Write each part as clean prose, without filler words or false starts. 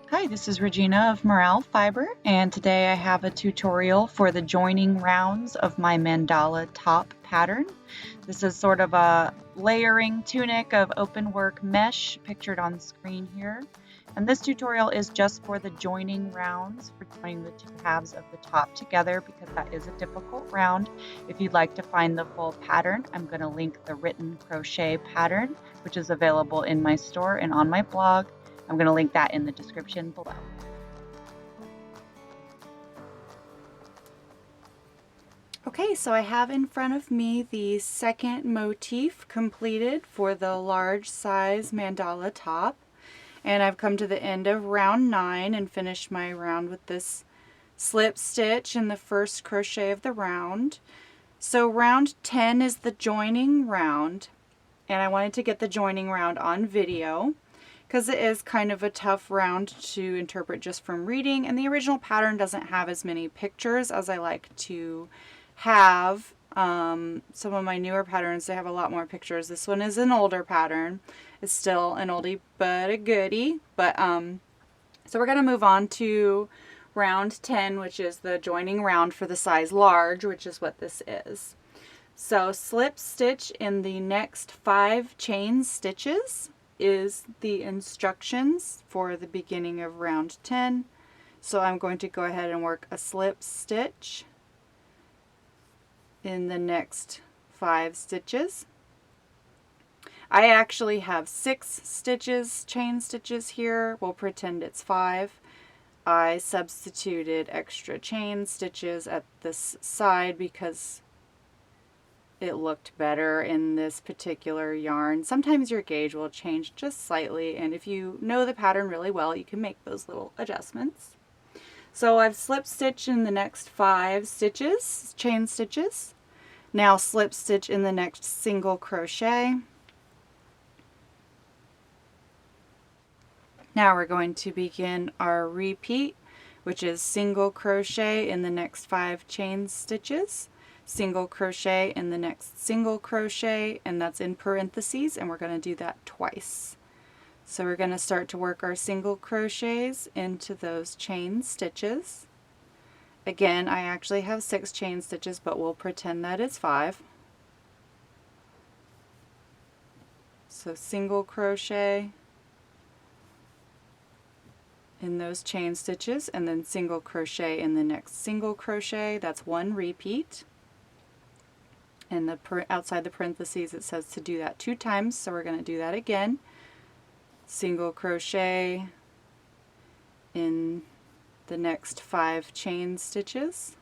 Hi, this is Regina of Morale Fiber, and today I have a tutorial for the joining rounds of my mandala top pattern. This is sort of a layering tunic of open work mesh pictured on screen here. And this tutorial is just for the joining rounds, for joining the two halves of the top together, because that is a difficult round. If you'd like to find the full pattern, I'm going to link the written crochet pattern, which is available in my store and on my blog. I'm going to link that in the description below. Okay, so I have in front of me the second motif completed for the large size mandala top. And I've come to the end of round 9 and finished my round with this slip stitch in the first crochet of the round. So round 10 is the joining round, and I wanted to get the joining round on video because it is kind of a tough round to interpret just from reading, and the original pattern doesn't have as many pictures as I like to have. Some of my newer patterns, they have a lot more pictures. This one is an older pattern. It's still an oldie but a goodie. But so we're going to move on to round 10, which is the joining round for the size large, which is what this is. So slip stitch in the next 5 chain stitches is the instructions for the beginning of round 10. So I'm going to go ahead and work a slip stitch in the next 5 stitches. I actually have 6 stitches, chain stitches here. We'll pretend it's 5. I substituted extra chain stitches at this side because it looked better in this particular yarn. Sometimes your gauge will change just slightly, and if you know the pattern really well, you can make those little adjustments. So I've slip stitched in the next 5 stitches, chain stitches. Now slip stitch in the next single crochet. Now we're going to begin our repeat, which is single crochet in the next 5 chain stitches, single crochet in the next single crochet, and that's in parentheses, and we're going to do that twice. So we're going to start to work our single crochets into those chain stitches. Again, I actually have 6 chain stitches, but we'll pretend that it's 5. So single crochet in those chain stitches, and then single crochet in the next single crochet. That's 1 repeat. And outside the parentheses it says to do that 2 times, so we're going to do that again. Single crochet in the next 5 chain stitches.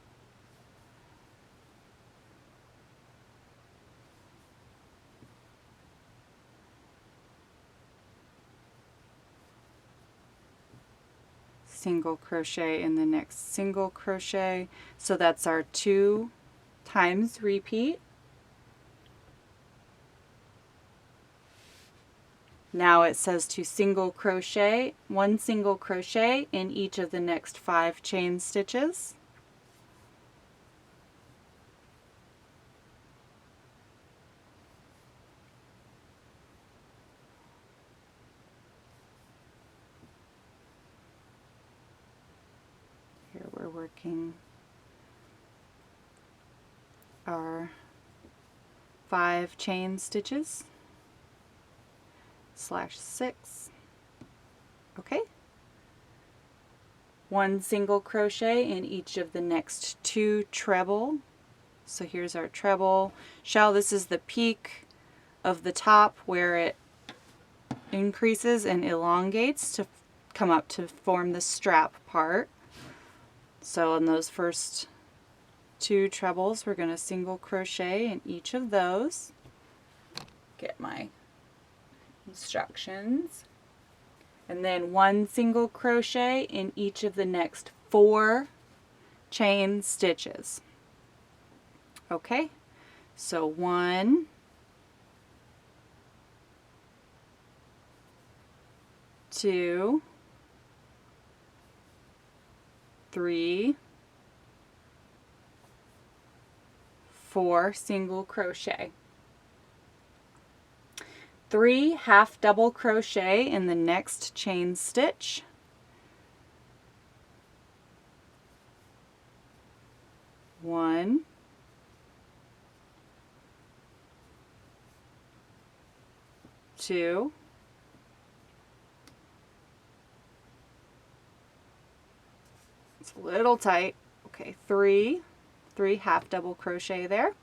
Single crochet in the next single crochet. So that's our 2 times repeat. Now it says to single crochet, 1 single crochet in each of the next 5 chain stitches. Here we're working our 5 chain stitches /6. Okay. 1 single crochet in each of the next 2 treble. So here's our treble shell. This is the peak of the top where it increases and elongates to come up to form the strap part. So in those first 2 trebles, we're going to single crochet in each of those. Get my instructions. And then 1 single crochet in each of the next 4 chain stitches. Okay, so 1, 2, 3, 4 single crochet. 3 half double crochet in the next chain stitch, 1, 2, it's a little tight, okay, 3 half double crochet there.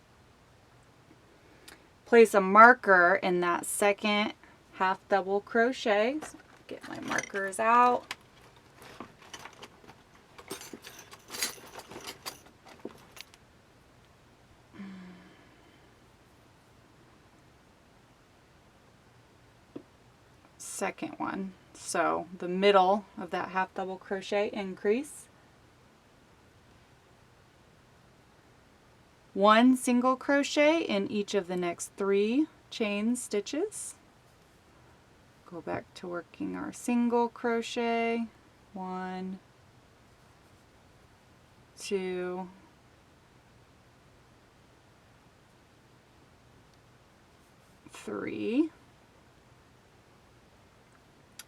Place a marker in that second half double crochet. So get my markers out. Second one, so the middle of that half double crochet increase, 1 single crochet in each of the next 3 chain stitches. Go back to working our single crochet, 1, 2, 3,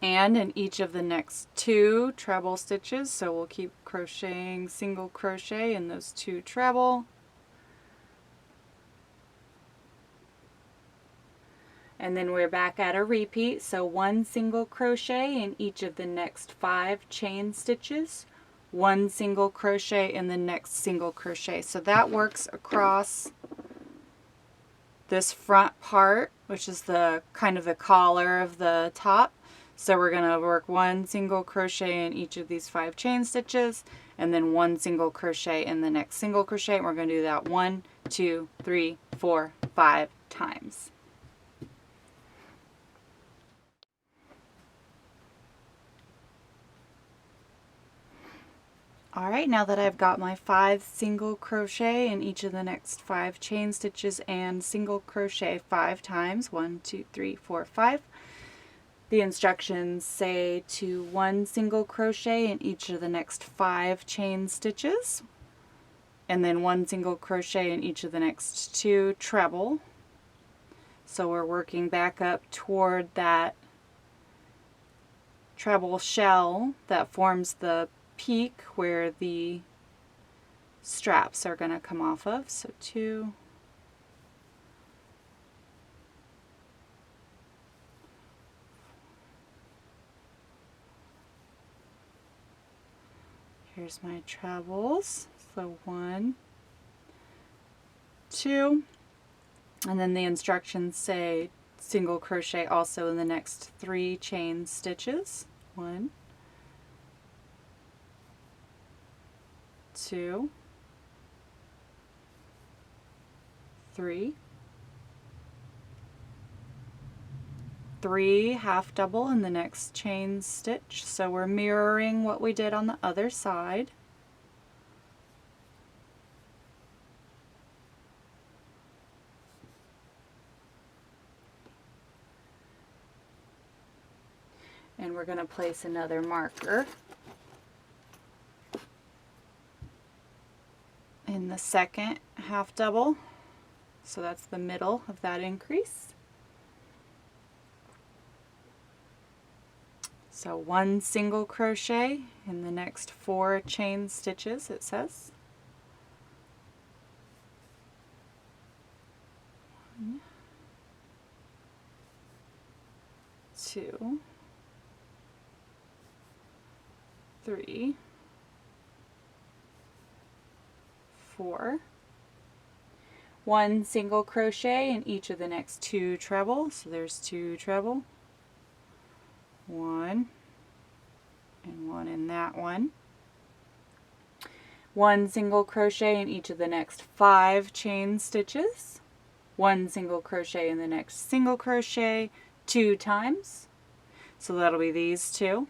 and in each of the next 2 treble stitches, so we'll keep crocheting single crochet in those 2 treble. And then we're back at a repeat, so 1 single crochet in each of the next 5 chain stitches, 1 single crochet in the next single crochet. So that works across this front part, which is the kind of the collar of the top. So we're going to work 1 single crochet in each of these 5 chain stitches, and then 1 single crochet in the next single crochet. We're going to do that 1, 2, 3, 4, 5 times. Alright, now that I've got my 5 single crochet in each of the next 5 chain stitches and single crochet 5 times, 1, 2, 3, 4, 5, the instructions say to 1 single crochet in each of the next 5 chain stitches, and then 1 single crochet in each of the next 2 treble. So we're working back up toward that treble shell that forms the peak where the straps are going to come off of. So 2, 4, here's my trebles, so 1, 2, and then the instructions say single crochet also in the next 3 chain stitches, 1, 2, 3, 3 half double in the next chain stitch, so we're mirroring what we did on the other side. And we're going to place another marker in the second half double, so that's the middle of that increase. So 1 single crochet in the next 4 chain stitches, it says. 1, 2, 3, 4, 1 single crochet in each of the next 2 treble, so there's 2 treble, 1 and 1 in that one, 1 single crochet in each of the next 5 chain stitches, 1 single crochet in the next single crochet 2 times, so that'll be these 2.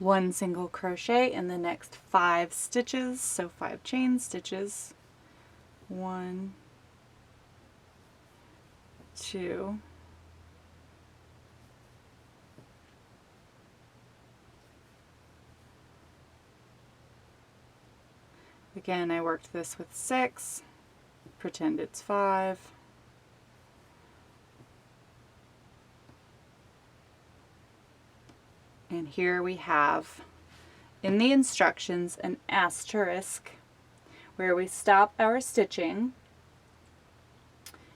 1 single crochet in the next 5 stitches, so 5 chain stitches. 1, 2, again, I worked this with 6, pretend it's 5, and here we have in the instructions an asterisk where we stop our stitching,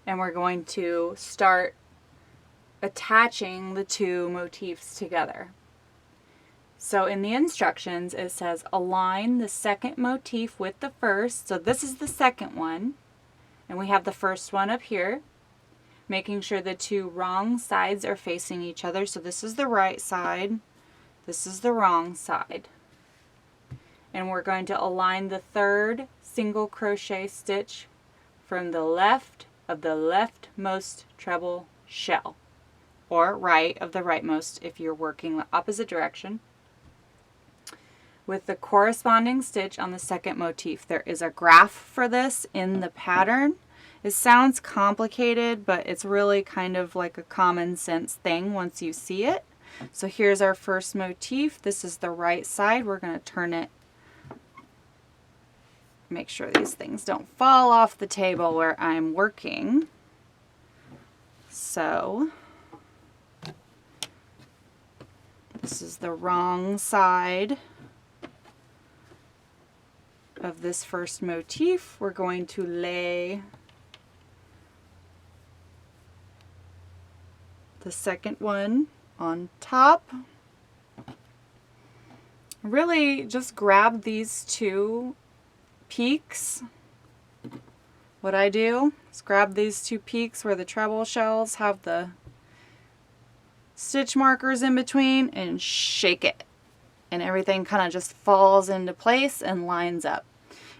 and we're going to start attaching the 2 motifs together. So in the instructions it says align the second motif with the first. So this is the second one, and we have the first one up here, making sure the 2 wrong sides are facing each other. So this is the right side, this is the wrong side. And we're going to align the 3rd single crochet stitch from the left of the leftmost treble shell, or right of the rightmost if you're working the opposite direction, with the corresponding stitch on the second motif. There is a graph for this in the pattern. It sounds complicated, but it's really kind of like a common sense thing once you see it. So here's our first motif. This is the right side. We're going to turn it, make sure these things don't fall off the table where I'm working. So this is the wrong side of this first motif. We're going to lay the second one on top. Really just grab these 2 peaks. What I do is grab these 2 peaks where the treble shells have the stitch markers in between and shake it, and everything kind of just falls into place and lines up.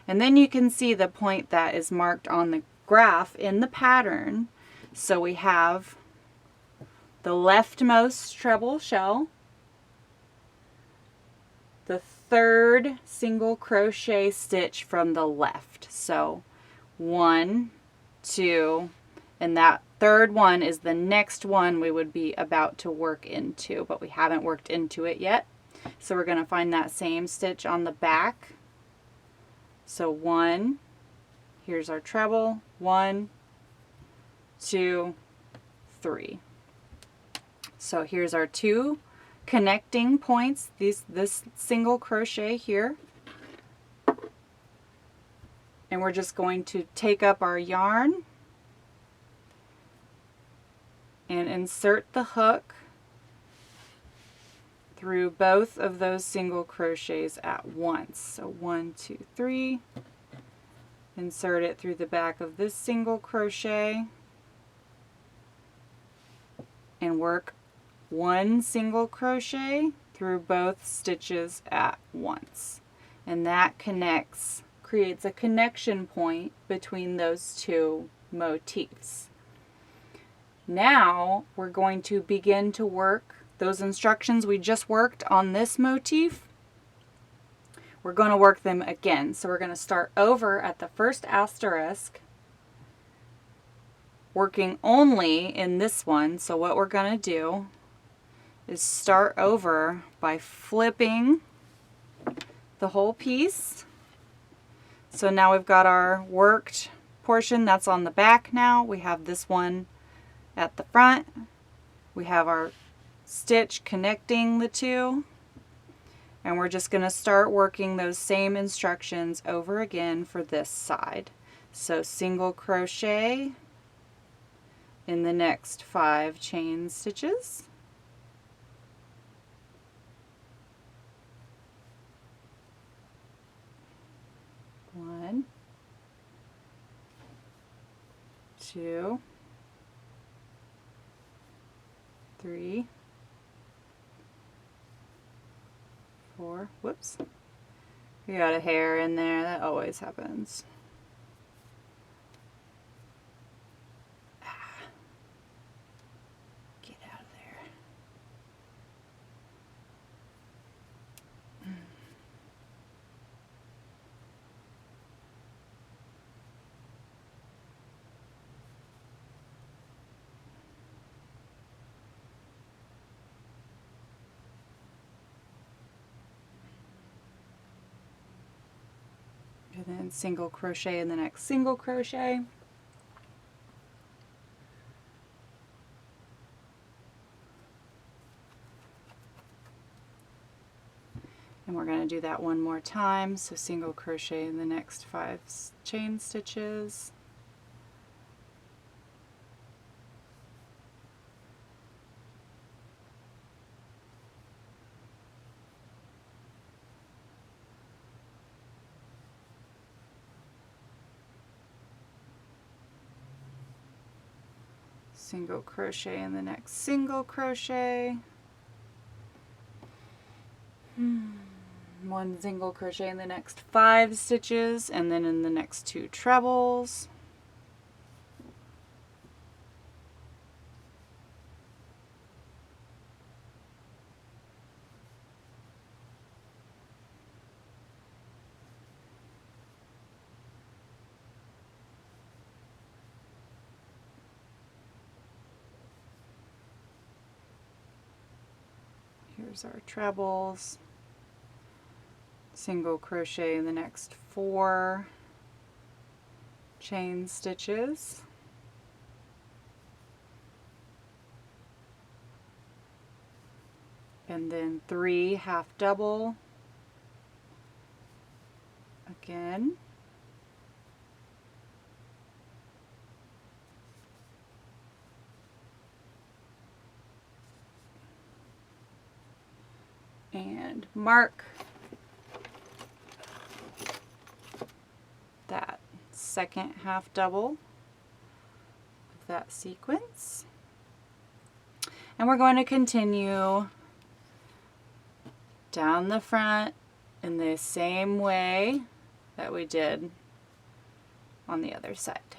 And then you can see the point that is marked on the graph in the pattern. So we have the leftmost treble shell, the 3rd single crochet stitch from the left. So 1, 2, and that 3rd one is the next one we would be about to work into, but we haven't worked into it yet. So we're going to find that same stitch on the back. So 1, here's our treble, 1, 2, 3. So here's our 2 connecting points, this single crochet here. And we're just going to take up our yarn and insert the hook through both of those single crochets at once. So 1, 2, 3. Insert it through the back of this single crochet and work 1 single crochet through both stitches at once. And that creates a connection point between those 2 motifs. Now we're going to begin to work those instructions we just worked on this motif. We're going to work them again. So we're going to start over at the first asterisk, working only in this one. So what we're going to do is start over by flipping the whole piece. So now we've got our worked portion that's on the back now. We have this one at the front. We have our stitch connecting the 2, and we're just going to start working those same instructions over again for this side. So single crochet in the next 5 chain stitches. One, 2, 3, 4, whoops, we got a hair in there, that always happens. Get out of there. then single crochet in the next single crochet. And we're going to do that one more time. So single crochet in the next 5 chain stitches. Single crochet in the next single crochet. One single crochet in the next 5 stitches, and then in the next 2 trebles. Here's our trebles. Single crochet in the next 4 chain stitches. And then 3 half double again. And mark that second half double of that sequence. And we're going to continue down the front in the same way that we did on the other side.